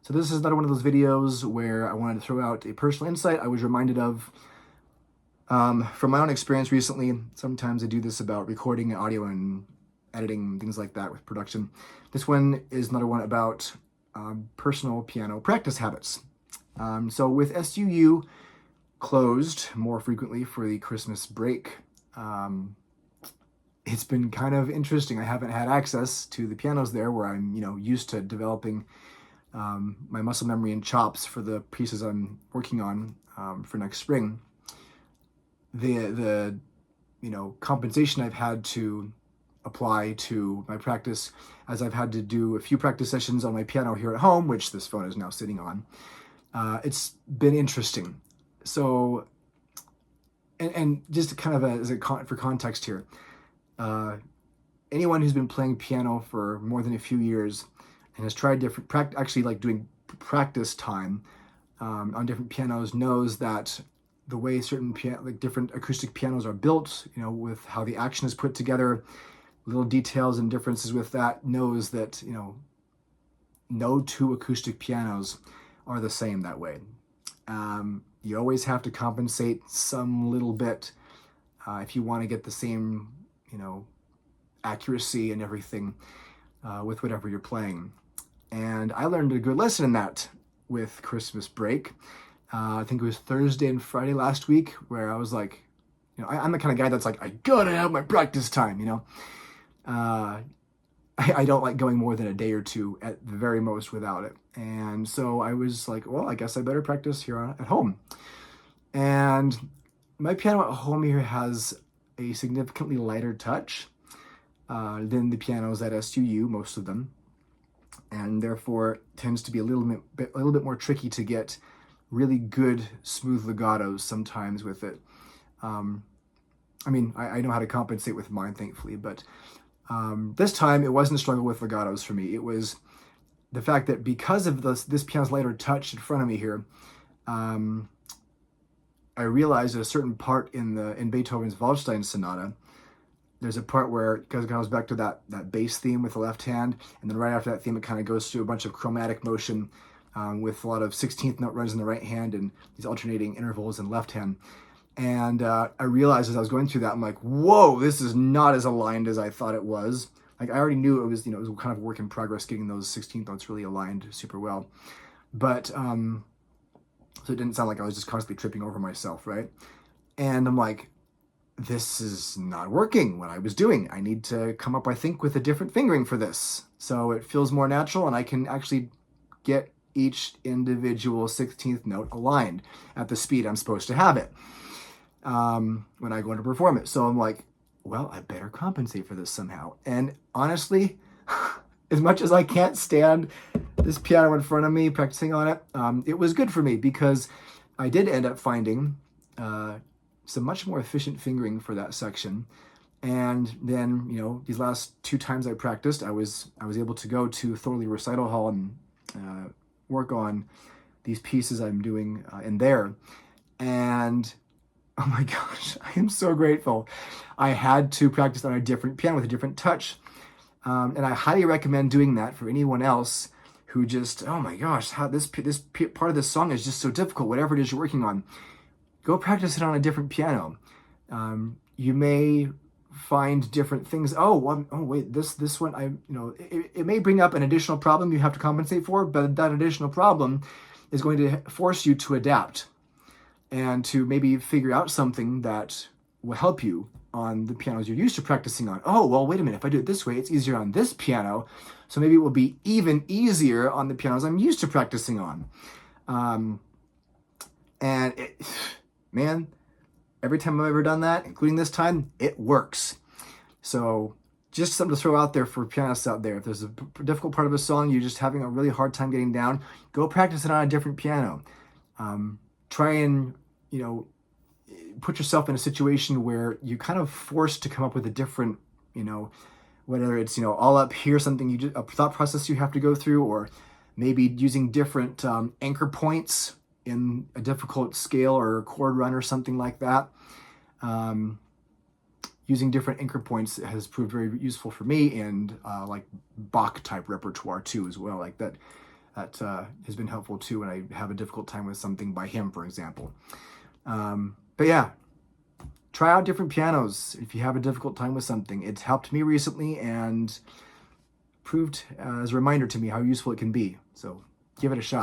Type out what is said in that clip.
So this is another one of those videos where I wanted to throw out a personal insight I was reminded of from my own experience recently. Sometimes I do this about recording audio and editing, things like that with production. This one is another one about personal piano practice habits. So with SUU closed more frequently for the Christmas break, it's been kind of interesting. I haven't had access to the pianos there where I'm, used to developing my muscle memory and chops for the pieces I'm working on for next spring. The compensation I've had to apply to my practice, as I've had to do a few practice sessions on my piano here at home, which this phone is now sitting on. It's been interesting. So, and just kind of for context here, anyone who's been playing piano for more than a few years and has tried doing practice time on different pianos knows that the way certain different acoustic pianos are built, with how the action is put together, little details and differences with that, knows that, no two acoustic pianos are the same that way. You always have to compensate some little bit if you want to get the same, accuracy and everything with whatever you're playing. And I learned a good lesson in that with Christmas break. I think it was Thursday and Friday last week, where I was like, I'm the kind of guy that's like, I gotta have my practice time, I don't like going more than a day or two at the very most without it. And so I was like, well, I guess I better practice here at home. And my piano at home here has a significantly lighter touch than the pianos at SUU, most of them. And therefore tends to be a little bit more tricky to get really good smooth legatos sometimes with it. I know how to compensate with mine, thankfully, but this time it wasn't a struggle with legatos for me. It was the fact that because of this piano's lighter touch in front of me here, I realized at a certain part in Beethoven's Waldstein Sonata, there's a part where it goes back to that bass theme with the left hand, and then right after that theme, it kind of goes through a bunch of chromatic motion with a lot of 16th note runs in the right hand and these alternating intervals in left hand. And I realized as I was going through that, I'm like, whoa, this is not as aligned as I thought it was. Like, I already knew it was, it was kind of a work in progress getting those 16th notes really aligned super well. But, so it didn't sound like I was just constantly tripping over myself, right? And I'm like, this is not working what I was doing. I need to come up, I think, with a different fingering for this. So it feels more natural and I can actually get each individual 16th note aligned at the speed I'm supposed to have it when I go in to perform it. So I'm like, well, I better compensate for this somehow. And honestly, as much as I can't stand this piano in front of me, practicing on it, it was good for me because I did end up finding some much more efficient fingering for that section. And then, these last two times I practiced, I was able to go to Thorley Recital Hall and work on these pieces I'm doing in there. And oh my gosh, I am so grateful. I had to practice on a different piano with a different touch. And I highly recommend doing that for anyone else who just, oh my gosh, how this part of this song is just so difficult, whatever it is you're working on. Go practice it on a different piano. You may find different things. Oh, wait, this one, it may bring up an additional problem you have to compensate for, but that additional problem is going to force you to adapt and to maybe figure out something that will help you on the pianos you're used to practicing on. Oh, well, wait a minute. If I do it this way, it's easier on this piano. So maybe it will be even easier on the pianos I'm used to practicing on. Man, every time I've ever done that, including this time, it works. So just something to throw out there for pianists out there. If there's a difficult part of a song you're just having a really hard time getting down, go practice it on a different piano. Try and, put yourself in a situation where you're kind of forced to come up with a different, whether it's, all up here, a thought process you have to go through, or maybe using different anchor points in a difficult scale or a chord run or something like that. Using different anchor points has proved very useful for me, and like Bach type repertoire too as well, like that. That has been helpful too when I have a difficult time with something by him, for example. But yeah, try out different pianos if you have a difficult time with something. It's helped me recently and proved as a reminder to me how useful it can be. So give it a shot.